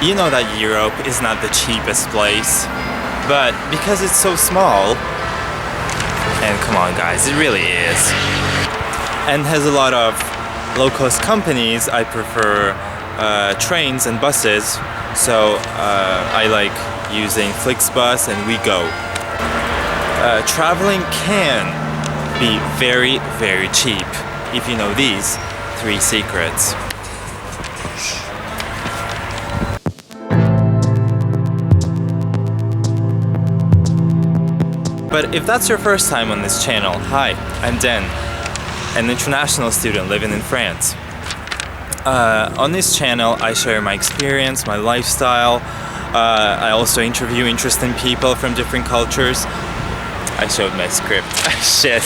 You know that Europe is not the cheapest place, but because it's so small, and come on guys, it really is, and has a lot of low-cost companies, I prefer trains and buses, so I like using Flixbus and WeGo. Traveling can be very, very cheap if you know these 3 secrets. But if that's your first time on this channel, hi, I'm Dan, an international student living in France. On this channel I share my experience, my lifestyle. I also interview interesting people from different cultures. I showed my script. Shit.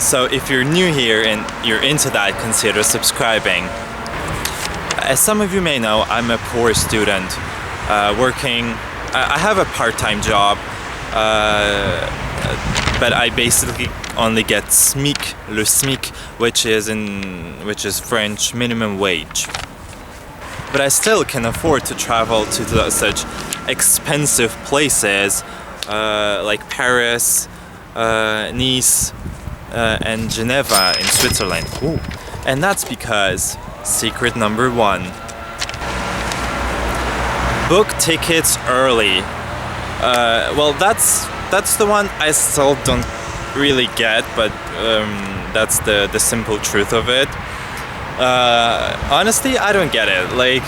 So if you're new here and you're into that, consider subscribing. As some of you may know, I'm a poor student working. I have a part-time job, but I basically only get SMIC, le SMIC, which is French minimum wage. But I still can afford to travel to such expensive places like Paris, Nice, and Geneva in Switzerland. Ooh. And that's because secret number 1. Book tickets early. Well, that's the one I still don't really get, but that's the simple truth of it. Honestly, I don't get it. Like,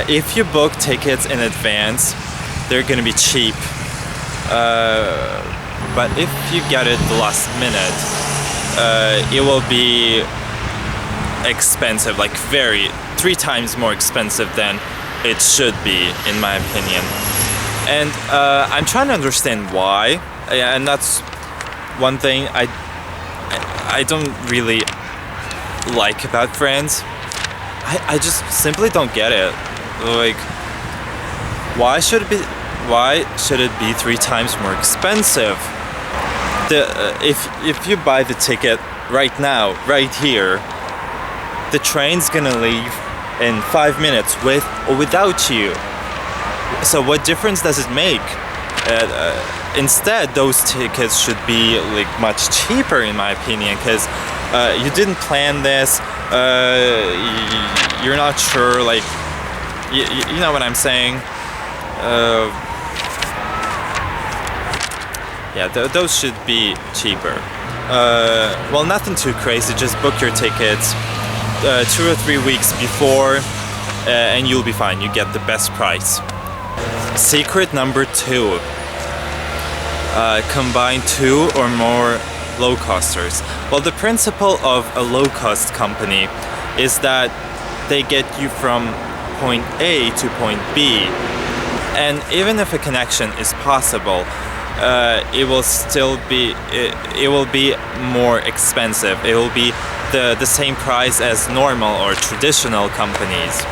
if you book tickets in advance, they're gonna be cheap. But if you get it the last minute, it will be expensive, like 3 times more expensive than it should be, in my opinion. And I'm trying to understand why, and that's one thing I don't really like about France. I just simply don't get it. Like, why should it be 3 times more expensive? If you buy the ticket right now, right here, the train's gonna leave in 5 minutes with or without you. So what difference does it make? Instead, those tickets should be like much cheaper, in my opinion, because you didn't plan this. You're not sure, like, you know what I'm saying. Yeah, those should be cheaper. Well, nothing too crazy. Just book your tickets 2 or 3 weeks before, and you'll be fine. You get the best price. Secret number 2. Combine 2 or more low-costers. Well, the principle of a low-cost company is that they get you from point A to point B, and even if a connection is possible, it will be more expensive. It will be the same price as normal or traditional companies.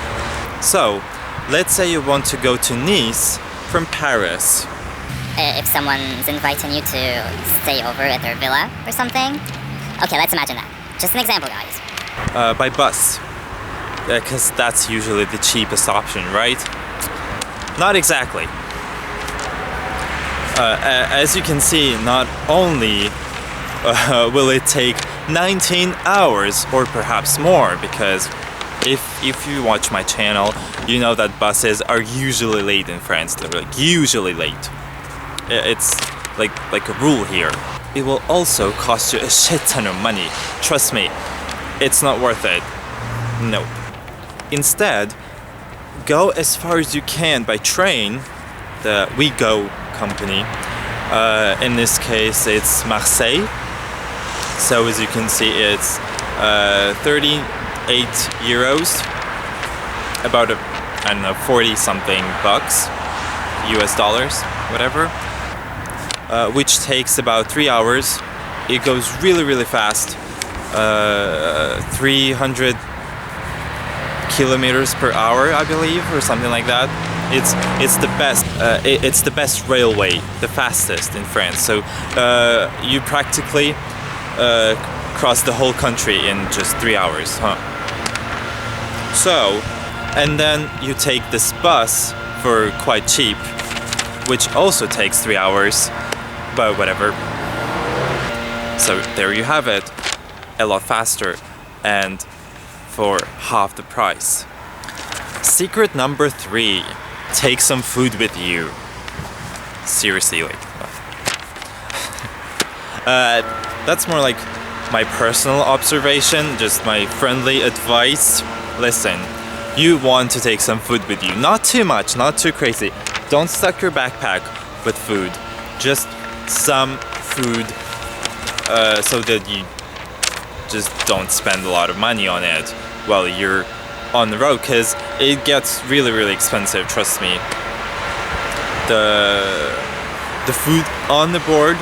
So, let's say you want to go to Nice from Paris. If someone's inviting you to stay over at their villa or something. Okay, let's imagine that. Just an example, guys. By bus. Because that's usually the cheapest option, right? Not exactly. As you can see, not only will it take 19 hours or perhaps more, because if you watch my channel, you know that buses are usually late in France. They're like usually late. It's like a rule here. It will also cost you a shit ton of money. Trust me, it's not worth it. Nope. Instead, go as far as you can by train, the WeGo company. In this case, it's Marseille. So as you can see, it's 38 euros, about 40 something bucks, US dollars, whatever, which takes about 3 hours. It goes really, really fast, 300 kilometers per hour, I believe, or something like that. It's the best. It's the best railway, the fastest in France. So you practically cross the whole country in just 3 hours, huh? So, and then you take this bus for quite cheap, which also takes 3 hours, but whatever. So there you have it, a lot faster and for half the price. Secret number 3, take some food with you. Seriously, like, that's more like my personal observation, just my friendly advice. Listen, you want to take some food with you. Not too much, not too crazy. Don't stuck your backpack with food. Just some food so that you just don't spend a lot of money on it while you're on the road, because it gets really, really expensive, trust me. The food on the board,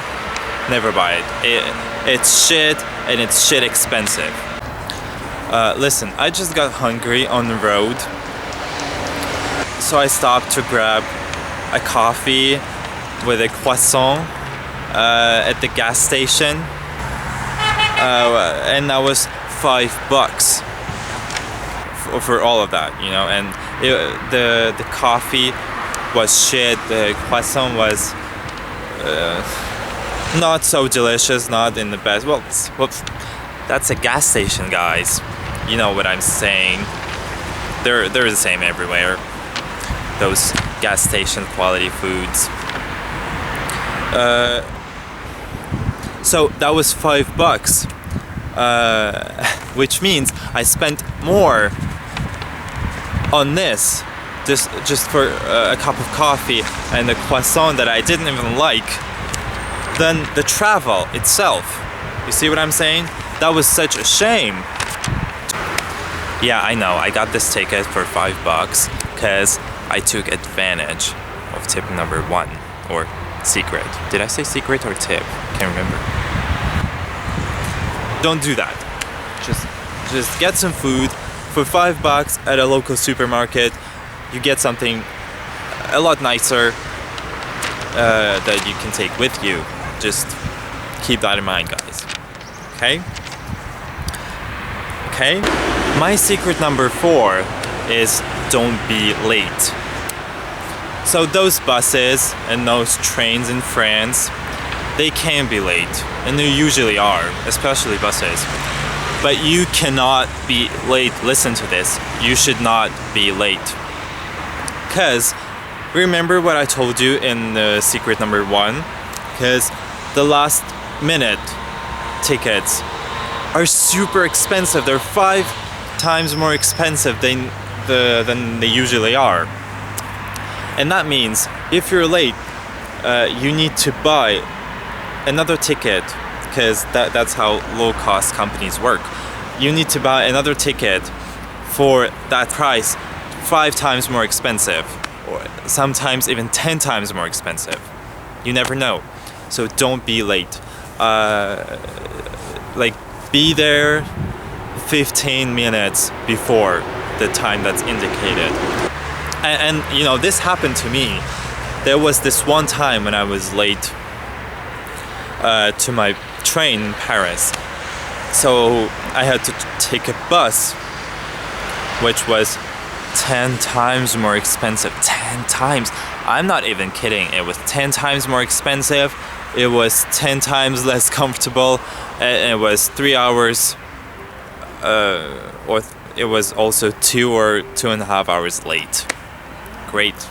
never buy it. It's shit, and it's shit expensive. Listen, I just got hungry on the road, so I stopped to grab a coffee with a croissant at the gas station, and that was $5 for all of that, you know. And the coffee was shit. The croissant was not so delicious, not in the best. Well, whoops, that's a gas station, guys. You know what I'm saying. They're the same everywhere. Those gas station quality foods. So that was $5, which means I spent more on this just for a cup of coffee and a croissant that I didn't even like than the travel itself. You see what I'm saying? That was such a shame. Yeah, I know, I got this ticket for $5 because I took advantage of tip number 1, or secret. Did I say secret or tip? Can't remember. Don't do that. Just get some food for $5 at a local supermarket. You get something a lot nicer that you can take with you. Just keep that in mind, guys. Okay? Okay? My secret number 4 is don't be late. So those buses and those trains in France, they can be late, and they usually are, especially buses. But you cannot be late. Listen to this. You should not be late. Because remember what I told you in the secret number 1? Because the last minute tickets are super expensive. They're 5 times more expensive than they usually are. And that means if you're late, you need to buy another ticket, because that's how low-cost companies work. You need to buy another ticket for that price, 5 times more expensive, or sometimes even 10 times more expensive. You never know. So don't be late. Like, be there 15 minutes before the time that's indicated. And you know, this happened to me. There was this one time when I was late to my train in Paris. So I had to take a bus, which was 10 times more expensive. 10 times. I'm not even kidding. It was 10 times more expensive. It was 10 times less comfortable. And it was 3 hours, or it was also 2 or 2.5 hours late. Great.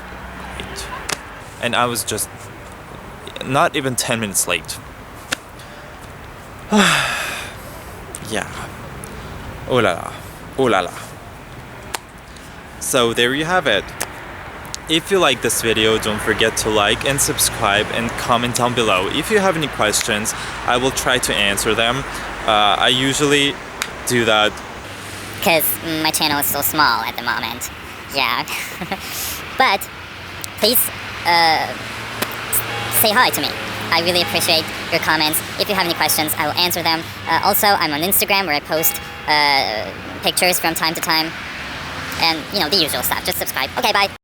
And I was just not even 10 minutes late. Yeah. Oh la la. Oh la la. So there you have it. If you like this video, don't forget to like and subscribe and comment down below. If you have any questions, I will try to answer them. I usually do that because my channel is so small at the moment. Yeah. But please say hi to me. I really appreciate your comments. If you have any questions, I will answer them. Also, I'm on Instagram where I post pictures from time to time. And, you know, the usual stuff. Just subscribe. Okay, bye.